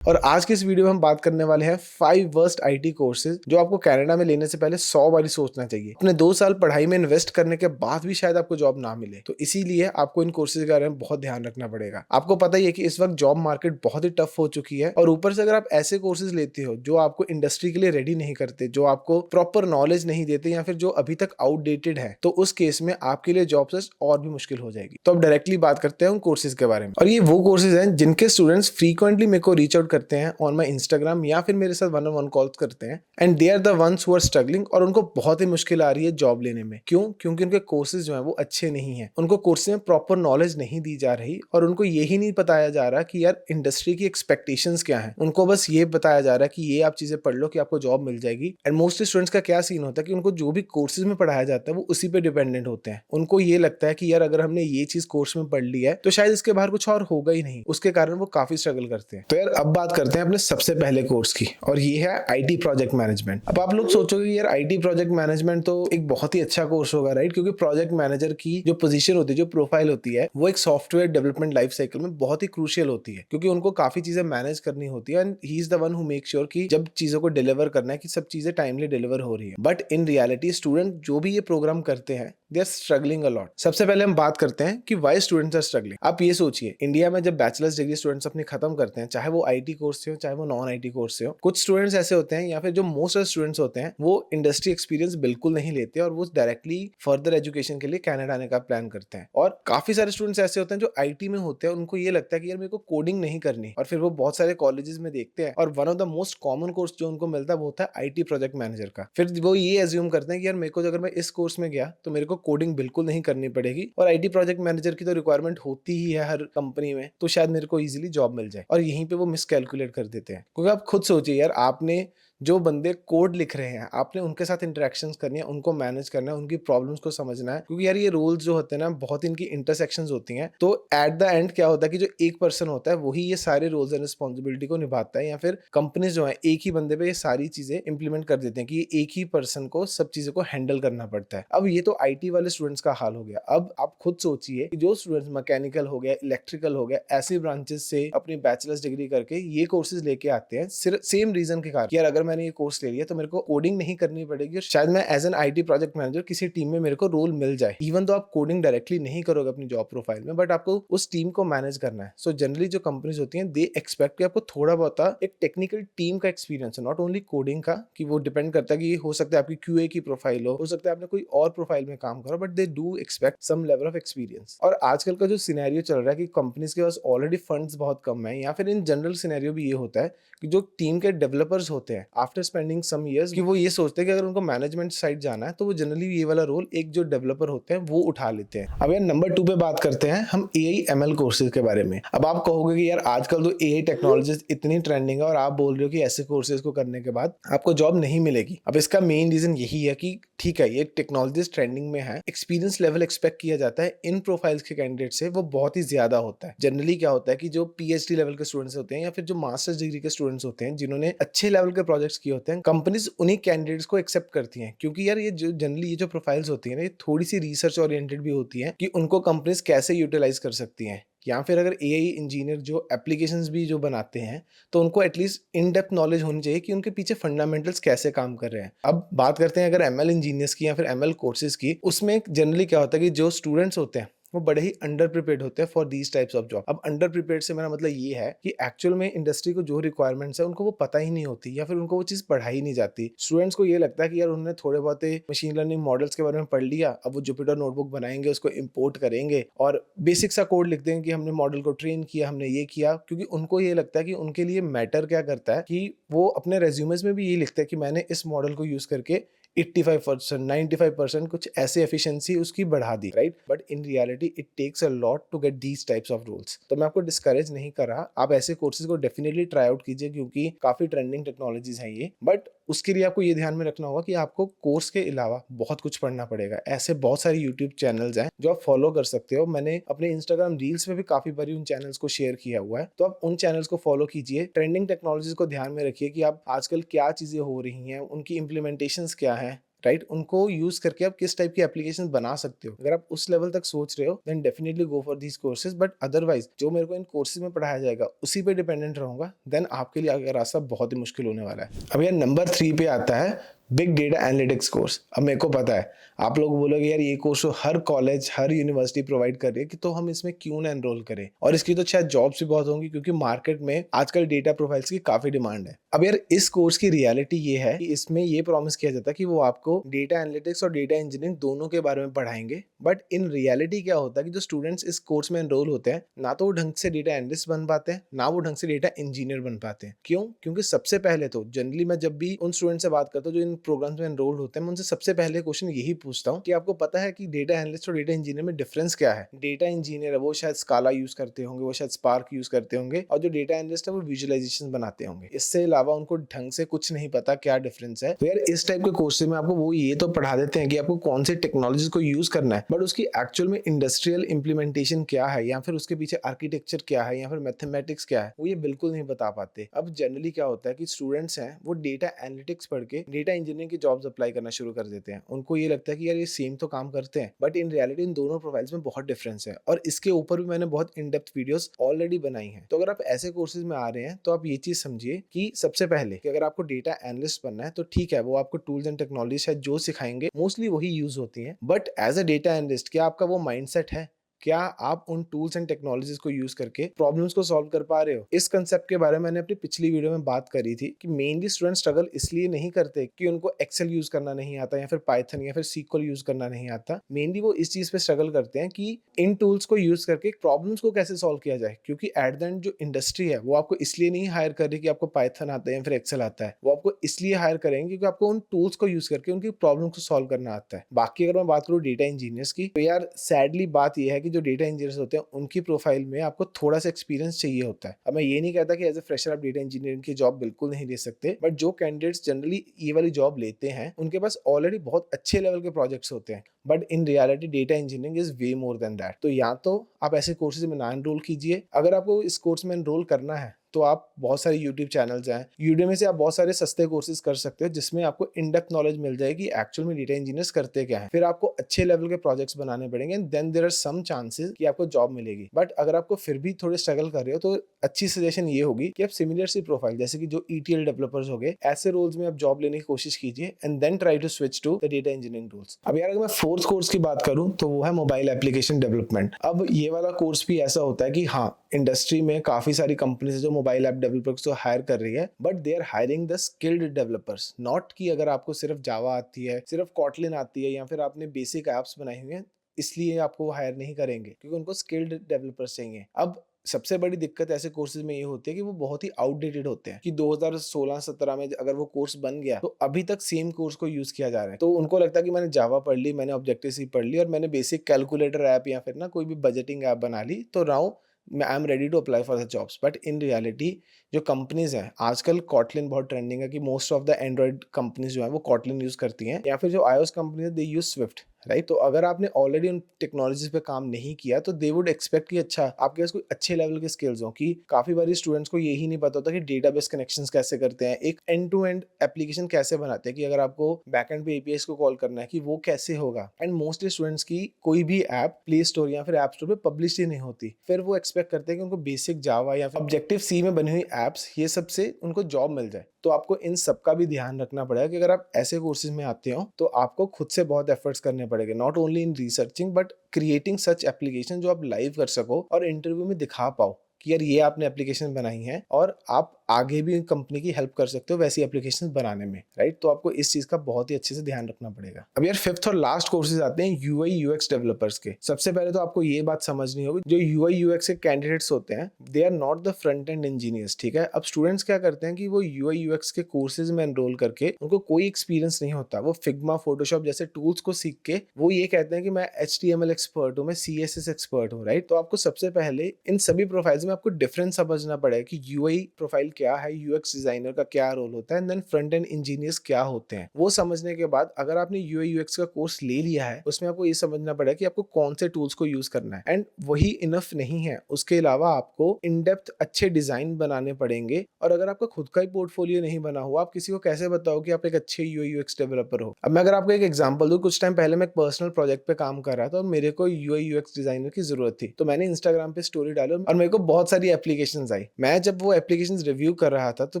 और आज के इस वीडियो में हम बात करने वाले हैं 5 वर्स्ट आईटी कोर्सेज जो आपको कनाडा में लेने से पहले 100 बारी सोचना चाहिए। अपने 2 साल पढ़ाई में इन्वेस्ट करने के बाद भी शायद आपको जॉब ना मिले, तो इसीलिए आपको इन कोर्सेज के बारे में बहुत ध्यान रखना पड़ेगा। आपको पता ही है कि इस वक्त जॉब मार्केट बहुत ही टफ हो चुकी है, और ऊपर से अगर आप ऐसे कोर्सेज लेते हो जो आपको इंडस्ट्री के लिए रेडी नहीं करते, जो आपको प्रॉपर नॉलेज नहीं देते, या फिर जो अभी तक आउटडेटेड है, तो उस केस में आपके लिए जॉब सर्च और भी मुश्किल हो जाएगी। तो अब डायरेक्टली बात करते हैं उन कोर्सेज के बारे में। और ये वो कोर्सेज हैं जिनके स्टूडेंट्स फ्रीक्वेंटली मेरे को रीच आउट करते हैं ऑन माई इंस्टाग्राम, या फिर मेरे साथ 1-on-1 कॉल्स करते हैं, and they are the ones who are struggling, और उनको बहुत ही मुश्किल आ रही है जॉब लेने में। क्यों? क्योंकि उनके कोर्सेज जो है वो अच्छे नहीं है, उनको कोर्सेज में प्रॉपर नॉलेज नहीं दी जा रही, और उनको यही नहीं बताया जा रहा कि यार इंडस्ट्री की एक्सपेक्टेशंस क्या है। उनको बस ये बताया जा रहा है कि ये आप चीजें पढ़ लो कि आपको जॉब मिल जाएगी। एंड मोस्टली स्टूडेंट्स का क्या सीन होता है कि उनको जो भी कोर्सेज में पढ़ाया जाता है वो उसी पे डिपेंडेंट होते हैं। उनको ये लगता है कि यार अगर हमने ये चीज कोर्स में पढ़ ली है तो शायद इसके बाहर कुछ और होगा ही नहीं, उसके कारण वो काफी स्ट्रगल करते हैं। तो यार अब बात करते हैं अपने सबसे पहले कोर्स की, और ये है आईटी प्रोजेक्ट मैनेजमेंट। अब आप लोग सोचोगे यार आईटी प्रोजेक्ट मैनेजमेंट तो एक बहुत ही अच्छा कोर्स होगा, राइट? क्योंकि प्रोजेक्ट मैनेजर की जो पोजीशन होती है, जो प्रोफाइल होती है, वो एक सॉफ्टवेयर डेवलपमेंट लाइफ साइकिल में बहुत ही क्रूशियल होती है, क्योंकि उनको काफी चीजें मैनेज करनी होती है, and he is the one who make sure कि जब चीजों को डिलीवर करना है कि सब चीजें टाइमली डिलीवर हो रही है। बट इन रियलिटी स्टूडेंट जो भी ये प्रोग्राम करते हैं they are struggling a lot. सबसे पहले हम बात करते हैं कि व्हाई स्टूडेंट्स आर स्ट्रगलिंग। आप ये सोचिए, इंडिया में जब बैचलर्स डिग्री स्टूडेंट्स अपनी खत्म करते हैं, चाहे वो आईटी कोर्स से हो चाहे वो नॉन आईटी कोर्स से हो, कुछ स्टूडेंट्स ऐसे होते हैं, या फिर जो मोस्ट ऑफ स्टूडेंट्स होते हैं, वो इंडस्ट्री एक्सपीरियंस बिल्कुल नहीं लेते और वो डायरेक्टली फर्दर एजुकेशन के लिए कनाडा आने का प्लान करते हैं। और काफी सारे स्टूडेंट्स ऐसे होते हैं जो आईटी में होते हैं, उनको ये लगता है कि यार मेरे को कोडिंग नहीं करनी, और फिर वो बहुत सारे कॉलेजेस में देखते हैं, और one of the most common course जो उनको मिलता है वो होता है आईटी प्रोजेक्ट मैनेजर का। फिर वो ये एज्यूम करते हैं कि यार मेरे को अगर मैं इस कोर्स में गया तो मेरे को कोडिंग बिल्कुल नहीं करनी पड़ेगी, और आईटी प्रोजेक्ट मैनेजर की तो रिक्वायरमेंट होती ही है हर कंपनी में, तो शायद मेरे को इजीली जॉब मिल जाए। और यहीं पे वो मिसकैलकुलेट कर देते हैं, क्योंकि आप खुद सोचिए यार, आपने जो बंदे कोड लिख रहे हैं आपने उनके साथ इंटरेक्शंस करनी है, उनको मैनेज करना है, उनकी प्रॉब्लम्स को समझना है, क्योंकि यार ये रोल्स जो होते हैं ना बहुत इनकी इंटरसेक्शंस होती हैं। तो एट द एंड क्या होता है कि जो एक पर्सन होता है वही ये सारे रोल्स एंड रिस्पॉन्सिबिलिटी को निभाता है, या फिर कंपनीज जो है एक ही बंदे पे ये सारी चीजें इंप्लीमेंट कर देते हैं कि ये एक ही पर्सन को सब चीजों को हैंडल करना पड़ता है। अब ये तो आईटी वाले स्टूडेंट्स का हाल हो गया। अब आप खुद सोचिए कि जो स्टूडेंट्स मैकेनिकल हो गया, इलेक्ट्रिकल हो गया, ऐसी ब्रांचेस से अपनी बैचलर्स डिग्री करके ये कोर्सेज लेके आते हैं सिर्फ सेम रीजन के कारण, यार अगर मैंने ये कोर्स ले लिया तो मेरे को कोडिंग नहीं करनी पड़ेगी, और शायद मैं as an IT project manager किसी टीम में मेरे को रोल मिल जाए। इवन तो आप कोडिंग डायरेक्टली नहीं करोगे अपनी जॉब प्रोफाइल में, बट आपको उस टीम को मैनेज करना है। सो जनरली जो कंपनीज होती हैं दे एक्सपेक्ट कि आपको थोड़ा बहुत एक टेक्निकल टीम का एक्सपीरियंस है, नॉट ओनली कोडिंग का, कि वो डिपेंड करता है कि हो सकता है आपकी क्यूए की प्रोफाइल हो सकता है आपने कोई और प्रोफाइल में काम करो, but they do expect some level of experience. और आजकल का जो सिनेरियो चल रहा है कि कंपनीज के पास ऑलरेडी फंड्स बहुत कम है, या फिर इन जनरल सिनेरियो भी ये होता है कि जो टीम के डेवलपर्स होते हैं आफ्टर स्पेंडिंग सम इयर्स, कि वो ये सोचते हैं कि अगर उनको मैनेजमेंट साइड जाना है तो वो जनरली ये वाला रोल एक जो डेवलपर होते हैं वो उठा लेते हैं। अब यार नंबर 2 पे बात करते हैं हम एआई एमएल कोर्सेज के बारे में। अब आप कहोगे कि यार आजकल तो एआई टेक्नोलॉजीज इतनी ट्रेंडिंग है, और आप बोल रहे हो कि ऐसे कोर्सेज को करने के बाद आपको जॉब नहीं मिलेगी। अब इसका मेन रीजन यही है कि ठीक है ये टेक्नोलॉजीज ट्रेंडिंग में है, एक्सपीरियंस लेवल एक्सपेक्ट किया जाता है इन प्रोफाइल्स के कैंडिडेट से वो बहुत ही ज्यादा होता है। जनरली क्या होता है कि जो पीएचडी लेवल के स्टूडेंट्स होते हैं, या फिर जो मास्टर्स डिग्री के स्टूडेंट्स होते हैं, जिन्होंने अच्छे लेवल के प्रोजेक्ट्स किए होते हैं, कंपनीज उन्हीं कैंडिडेट्स को एक्सेप्ट करती हैं, क्योंकि यार ये जो जनरली ये जो प्रोफाइल्स होती है ना, ये थोड़ी सी रिसर्च ओरिएंटेड भी होती है कि उनको कंपनीज कैसे यूटिलाइज कर सकती हैं। या फिर अगर एआई इंजीनियर जो एप्लीकेशंस भी जो बनाते हैं, तो उनको एटलीस्ट इन डेप्थ नॉलेज होनी चाहिए कि उनके पीछे फंडामेंटल्स कैसे काम कर रहे हैं। अब बात करते हैं अगर एमएल इंजीनियर्स की या फिर एमएल कोर्सेज की, उसमें जनरली क्या होता है कि जो स्टूडेंट्स होते हैं वो बड़े ही अंडर प्रिपेयर्ड होते हैं for these types of job. अब अंडर प्रिपेयर्ड से मेरा मतलब ये है कि एक्चुअल में इंडस्ट्री को जो रिक्वायरमेंट्स है उनको वो पता ही नहीं होती, या फिर उनको वो चीज पढ़ाई नहीं जाती। स्टूडेंट्स को ये लगता है कि यार उन्होंने थोड़े बहुत मशीन लर्निंग मॉडल्स के बारे में पढ़ लिया, अब वो जुपिटर नोटबुक बनाएंगे, उसको इंपोर्ट करेंगे और बेसिक सा कोड लिख देंगे कि हमने मॉडल को ट्रेन किया, हमने ये किया। क्योंकि उनको ये लगता है कि उनके लिए मैटर क्या करता है कि वो अपने रेज्यूमेज में भी ये लिखते हैं कि मैंने इस मॉडल को यूज करके 85% 95% कुछ ऐसे एफिशिएंसी उसकी बढ़ा दी, right? But in reality it takes a lot to get these types of roles. तो मैं आपको डिस्करेज नहीं कर रहा, आप ऐसे कोर्सेज को डेफिनेटली ट्राई आउट कीजिए, क्योंकि काफी ट्रेंडिंग टेक्नोलॉजीज हैं ये। बट उसके लिए आपको ये ध्यान में रखना होगा कि आपको कोर्स के अलावा बहुत कुछ पढ़ना पड़ेगा। ऐसे बहुत सारे यूट्यूब चैनल्स हैं जो आप फॉलो कर सकते हो। मैंने अपने इंस्टाग्राम रील्स में भी काफी बारी उन चैनल्स को शेयर किया हुआ है, तो आप उन चैनल्स को फॉलो कीजिए। ट्रेंडिंग टेक्नोलॉजीज को ध्यान में रखिए कि आप आजकल क्या चीजें हो रही हैं, उनकी इम्प्लीमेंटेशंस क्या है, राइट, उनको यूज करके आप किस टाइप की एप्लीकेशन बना सकते हो। अगर आप उस लेवल तक सोच रहे हो then definitely go for these courses, but otherwise जो मेरे को इन कोर्सेज में पढ़ाया जाएगा उसी पे डिपेंडेंट रहूंगा, देन आपके लिए आगे रास्ता बहुत ही मुश्किल होने वाला है। अब यार नंबर 3 पे आता है बिग डेटा एनालिटिक्स कोर्स। अब मेरे को पता है आप लोग बोलोगे यार ये कोर्स तो हर कॉलेज हर यूनिवर्सिटी प्रोवाइड कर रही है कि तो हम इसमें क्यों ना एनरोल करें, और इसकी तो शायद जॉब्स भी बहुत होंगी क्योंकि मार्केट में आजकल डेटा प्रोफाइल्स की काफी डिमांड है। अब यार इस कोर्स की रियलिटी ये है कि इसमें ये प्रॉमिस किया जाता है कि वो आपको डेटा एनालिटिक्स और डेटा इंजीनियरिंग दोनों के बारे में पढ़ाएंगे, बट इन रियलिटी क्या होता है कि जो स्टूडेंट्स इस कोर्स में एनरोल होते हैं ना तो वो ढंग से डेटा एनालिस्ट बन पाते हैं ना वो ढंग से डेटा इंजीनियर बन पाते हैं। क्यों? क्योंकि सबसे पहले तो जनरली मैं जब भी उन स्टूडेंट से बात करता हूँ जो इन प्रोग्राम्स में एनरोल होते हैं, मैं उनसे सबसे पहले क्वेश्चन यही पूछता हूँ कि आपको पता है कि डेटा एनालिस्ट और डेटा इंजीनियर में डिफरेंस क्या है। डेटा इंजीनियर है वो शायद स्काला यूज करते होंगे, वो शायद स्पार्क यूज करते होंगे, और जो डेटा एनालिस्ट है वो विजुअलाइजेशन बनाते होंगे। इससे अलावा उनको ढंग से कुछ नहीं पता क्या डिफरेंस है। तो यार इस टाइप के कोर्स में आपको वो ये तो पढ़ा देते हैं कि आपको कौन सी टेक्नोलॉजीज को यूज करना है, बट उसकी एक्चुअल में इंडस्ट्रियल इंप्लीमेंटेशन क्या है या फिर उसके पीछे आर्किटेक्चर क्या है या फिर मैथमेटिक्स क्या है, वो ये बिल्कुल नहीं बता पाते। अब जनरली क्या होता है कि स्टूडेंट्स हैं वो डेटा एनालिटिक्स पढ़ के डेटा इंजीनियरिंग की जॉब्स अप्लाई करना शुरू कर देते हैं। उनको ये लगता है कि यार ये सेम तो काम करते हैं, बट इन रियलिटी इन दोनों प्रोफाइल्स में बहुत डिफरेंस है, और इसके ऊपर भी मैंने बहुत इन डेप्थ वीडियोस ऑलरेडी बनाई हैं। तो अगर आप ऐसे कोर्सेज में आ रहे हैं तो आप ये चीज समझिए कि सबसे पहले कि अगर आपको डेटा एनालिस्ट बनना है तो ठीक है, वो आपको टूल्स एंड टेक्नोलॉजी शायद जो सिखाएंगे मोस्टली वही यूज होती हैं, but as a data analyst क्या आपका वो माइंडसेट है? क्या आप उन टूल्स एंड टेक्नोलॉजीज को यूज करके प्रॉब्लम्स को सॉल्व कर पा रहे हो? इस कंसेप्ट के बारे में मैंने अपनी पिछली वीडियो में बात करी थी कि मेनली स्टूडेंट स्ट्रगल इसलिए नहीं करते कि उनको एक्सेल यूज करना नहीं आता या फिर पाइथन या फिर सीक्वल यूज करना नहीं आता। मेनली वो इस चीज पे स्ट्रगल करते हैं कि इन टूल्स को यूज करके प्रॉब्लम्स को कैसे सॉल्व किया जाए, क्योंकि एट द एंड जो इंडस्ट्री है वो आपको इसलिए नहीं हायर कर रही कि आपको पाइथन आता है या फिर एक्सेल आता है, वो आपको इसलिए हायर करेंगे क्योंकि आपको उन टूल्स को यूज करके उनकी प्रॉब्लम को सॉल्व करना आता है। बाकी अगर मैं बात करूँ डेटा इंजीनियर्स की, तो यार सैडली बात यह है कि जो डेटा इंजीनियर्स होते हैं उनकी प्रोफाइल में आपको थोड़ा सा एक्सपीरियंस चाहिए होता है। अब मैं ये नहीं कहता कि एज ए फ्रेशर आप डेटा इंजीनियरिंग की जॉब बिल्कुल नहीं ले सकते, बट जो कैंडिडेट्स जनरली ये वाली जॉब लेते हैं उनके पास ऑलरेडी बहुत अच्छे लेवल के प्रोजेक्ट्स होते हैं, but in reality data engineering is way more than that. तो या तो आप ऐसे कोर्सेज में ना एनरोल कीजिए, अगर आपको इस कोर्स में एनरोल करना है तो आप बहुत सारे यूट्यूब चैनल्स हैं, यूडेमी से आप बहुत सारे सस्ते कोर्सेज कर सकते हो जिसमें आपको इन डेप्थ नॉलेज मिल जाएगी एक्चुअल में डेटा इंजीनियर्स करते क्या है। फिर आपको अच्छे लेवल के प्रोजेक्ट्स बनाने पड़ेंगे, then there are some chances कि आपको जॉब मिलेगी। बट अगर आपको फिर भी थोड़े स्ट्रगल कर रहे हो तो अच्छी सजेशन ये होगी कि आप सिमिलर सी प्रोफाइल जैसे कि जो ETL डेवलपर्स हो गए ऐसे रोल्स में आप जॉब लेने की कोशिश कीजिए and then try to switch to the data engineering roles. अब यार अगर मैं फोर्थ कोर्स की बात करूं तो वो है मोबाइल एप्लीकेशन डेवलपमेंट। अब ये वाला कोर्स भी ऐसा होता है कि हाँ इंडस्ट्री में काफी सारी कंपनीज है जो मोबाइल ऐप डेवलपर्स को हायर कर रही है, but they are hiring the skilled developers, not कि अगर आपको सिर्फ जावा आती है, सिर्फ कॉटलिन आती है या फिर आपने बेसिक एप्स बनाई हुई है इसलिए आपको वो हायर नहीं करेंगे, क्योंकि उनको स्किल्ड डेवलपर्स चाहिए। अब सबसे बड़ी दिक्कत ऐसे कोर्सेज में ये होती है कि वो बहुत ही आउटडेटेड होते हैं कि 2016-17 में अगर वो कोर्स बन गया तो अभी तक सेम कोर्स को यूज किया जा रहा है। तो उनको लगता है कि मैंने जावा पढ़ ली, मैंने ऑब्जेक्टिव सी पढ़ ली और मैंने बेसिक कैलकुलेटर ऐप या फिर ना कोई भी बजटिंग ऐप बना ली, तो now I am ready to apply for the jobs. But in reality जो कंपनीज हैं आजकल कॉटलिन बहुत ट्रेंडिंग है कि most of the android companies जो है वो कॉटलिन यूज करती हैं, या फिर जो iOS कंपनी है दे यूज स्विफ्ट, राइट। तो अगर आपने ऑलरेडी उन टेक्नोलॉजीज पे काम नहीं किया तो दे वुड एक्सपेक्ट कि अच्छा आपके पास कोई अच्छे लेवल के स्किल्स हो, कि काफी बारी स्टूडेंट्स को यही नहीं पता होता कि डेटाबेस कनेक्शंस कैसे करते हैं, एक एंड टू एंड एप्लीकेशन कैसे बनाते हैं, कि अगर आपको बैकएंड पे APIs को कॉल करना है कि वो कैसे होगा। एंड मोस्टली स्टूडेंट्स की कोई भी ऐप प्ले स्टोर या फिर ऐप स्टोर पे पब्लिश ही नहीं होती, फिर वो एक्सपेक्ट करते हैं कि उनको बेसिक जावा या फिर ऑब्जेक्टिव सी में बनी हुई एप्स ये सब से उनको जॉब मिल जाए। तो आपको इन सब का भी ध्यान रखना पड़ेगा कि अगर आप ऐसे कोर्सेज में आते हो तो आपको खुद से बहुत एफर्ट्स करने पड़ेंगे, not only in researching but creating such application जो आप लाइव कर सको और इंटरव्यू में दिखा पाओ कि यार ये आपने एप्लीकेशन बनाई है और आप आगे भी कंपनी की हेल्प कर सकते हो वैसी एप्लीकेशन बनाने में, राइट। तो आपको इस चीज का बहुत ही अच्छे से ध्यान रखना पड़ेगा। अब यार फिफ्थ और लास्ट कोर्सेज आते हैं UI UX डेवलपर्स के। सबसे पहले तो आपको ये बात समझनी होगी जो UI UX के कैंडिडेट्स होते हैं they are not the front end engineers, ठीक है। अब स्टूडेंट्स क्या करते हैं कि वो UI UX के कोर्सेज में एनरोल करके उनको कोई एक्सपीरियंस नहीं होता, वो फिग्मा फोटोशॉप जैसे टूल्स को सीख के वो ये कहते हैं कि मैं HTML एक्सपर्ट हूँ, मैं CSS एक्सपर्ट हूँ, राइट। तो आपको सबसे पहले इन सभी प्रोफाइल्स में आपको डिफरेंस समझना पड़ेगा कि UI प्रोफाइल क्या है, यूएक्स डिजाइनर का क्या रोल होता है, and then front end engineers क्या होते हैं। वो समझने के बाद अगर आपने यूआई यूएक्स का कोर्स ले लिया है, उसमें आपको ये समझना पड़ेगा कि आपको कौन से टूल्स को यूज करना है, एंड वही इनफ नहीं है, उसके अलावा आपको इन डेप्थ अच्छे डिजाइन बनाने पड़ेंगे। और अगर आपका खुद का ही पोर्टफोलियो नहीं बना हुआ, आप किसी को कैसे बताओ कि आप एक अच्छे यूआई यूएक्स डेवलपर हो। अब मैं अगर आपको एक एग्जांपल दूं, कुछ टाइम पहले मैं एक पर्सनल प्रोजेक्ट पे काम कर रहा था और मेरे को यूआई यूएक्स डिजाइनर की जरूरत थी, तो मैंने इंस्टाग्राम पे स्टोरी डाली और मेरे को बहुत सारी एप्लीकेशंस आई। मैं जब वो एप्लीकेशंस रिव्यू कर रहा था, तो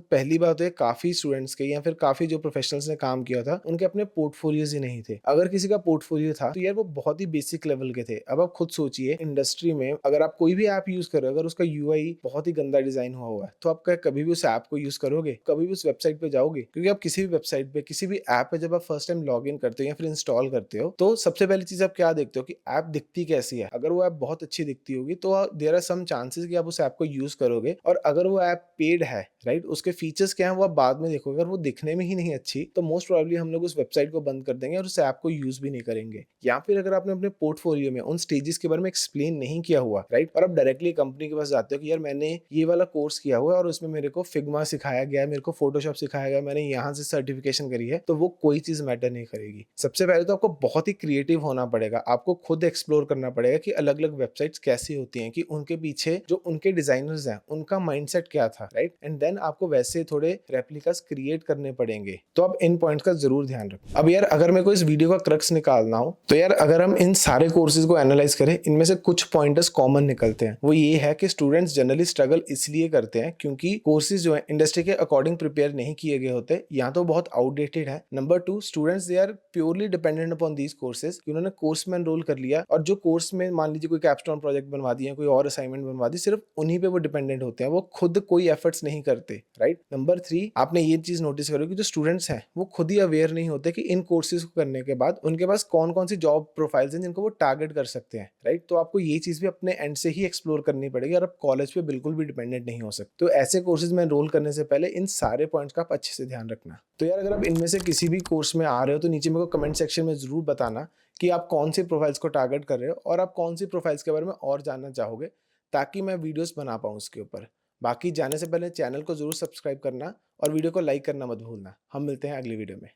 पहली बात तो काफी स्टूडेंट्स के या फिर काफी जो प्रोफेशनल्स ने काम किया था, उनके अपने पोर्टफोलियोज ही नहीं थे। अगर किसी का पोर्टफोलियो था तो यार वो बहुत ही बेसिक लेवल के थे। अब आप खुद सोचिए, इंडस्ट्री में अगर आप कोई भी ऐप यूज कर रहे हो, अगर उसका यूआई बहुत ही गंदा डिजाइन हुआ है, तो आप क्या कभी भी उस ऐप को यूज करोगे? कभी भी उस वेबसाइट पे जाओगे? क्योंकि आप किसी भी वेबसाइट पे, किसी भी ऐप पे जब आप फर्स्ट टाइम लॉग इन करते हो या फिर इंस्टॉल करते हो, तो सबसे पहली चीज आप क्या देखते हो कि ऐप दिखती कैसी है। अगर वो ऐप बहुत अच्छी दिखती होगी तो देयर आर सम चांसेस कि आप उस ऐप को यूज करोगे। और अगर वो ऐप पेड है, राइट, उसके फीचर्स क्या है वो आप बाद में देखोगे। अगर वो दिखने में ही नहीं अच्छी, तो मोस्ट प्रोबेबली हम लोग उस वेबसाइट को बंद कर देंगे और उस ऐप को यूज भी नहीं करेंगे। या फिर अगर आपने अपने पोर्टफोलियो में उन स्टेजेस के बारे में एक्सप्लेन नहीं किया हुआ, राइट, और आप डायरेक्टली कंपनी के पास जाते हो कि यार मैंने ये वाला कोर्स किया हुआ है और उसमें मेरे को फिग्मा सिखाया गया है, मेरे को फोटोशॉप सिखाया गया, मैंने यहाँ से सर्टिफिकेशन करी है, तो वो कोई चीज मैटर नहीं करेगी। सबसे पहले तो आपको बहुत ही क्रिएटिव होना पड़ेगा, आपको खुद एक्सप्लोर करना पड़ेगा कि अलग अलग वेबसाइट्स कैसी होती हैं, कि उनके पीछे जो उनके डिजाइनर्स हैं उनका माइंडसेट क्या था, राइट, एंड देन आपको वैसे थोड़े रेप्लिकास क्रिएट करने पड़ेंगे। तो आप इन पॉइंट्स का जरूर ध्यान रखो। अब यार अगर मेरे को इस वीडियो का क्रक्स निकालना हो, तो यार अगर हम इन सारे कोर्सेज को एनालाइज करें, इनमें से कुछ पॉइंटर्स कॉमन निकलते हैं। वो ये है कि स्टूडेंट्स जनरली स्ट्रगल इसलिए करते हैं क्योंकि कोर्सेज जो है इंडस्ट्री के अकॉर्डिंग प्रिपेयर नहीं किए गए होते, या तो बहुत आउटडेटेड है। Number 2, students they are purely dependent upon these courses, कि उन्होंने कोर्स में एनरोल कर लिया और जो कोर्स में मान लीजिए कोई कैपस्टोन प्रोजेक्ट बनवा दिया, कोई और असाइनमेंट बनवा दी, सिर्फ उन्हीं पे वो डिपेंडेंट होते हैं, वो खुद कोई एफर्ट्स नहीं करते, राइट। नंबर 3, आपने ये चीज नोटिस करो कि जो स्टूडेंट्स हैं वो खुद ही अवेयर नहीं होते कि इन कोर्सेज को करने के बाद उनके पास कौन कौन सी जॉब प्रोफाइल्स हैं जिनको वो टारगेट कर सकते हैं, राइट। तो आपको ये चीज भी अपने एंड से ही एक्सप्लोर करनी पड़ेगी और आप कॉलेज पे बिल्कुल भी डिपेंडेंट नहीं हो सकते। तो ऐसे कोर्सेज में एनरोल करने से पहले इन सारे पॉइंट्स का आप अच्छे से ध्यान रखना। तो यार अगर आप इनमें से किसी भी कोर्स में आ रहे हो, तो नीचे मेरे को कमेंट सेक्शन में जरूर बताना कि आप कौन सी प्रोफाइल्स को टारगेट कर रहे हो और आप कौन सी प्रोफाइल्स के बारे में और जानना चाहोगे, ताकि मैं वीडियोस बना पाऊँ उसके ऊपर। बाकी जाने से पहले चैनल को जरूर सब्सक्राइब करना और वीडियो को लाइक करना मत भूलना। हम मिलते हैं अगली वीडियो में।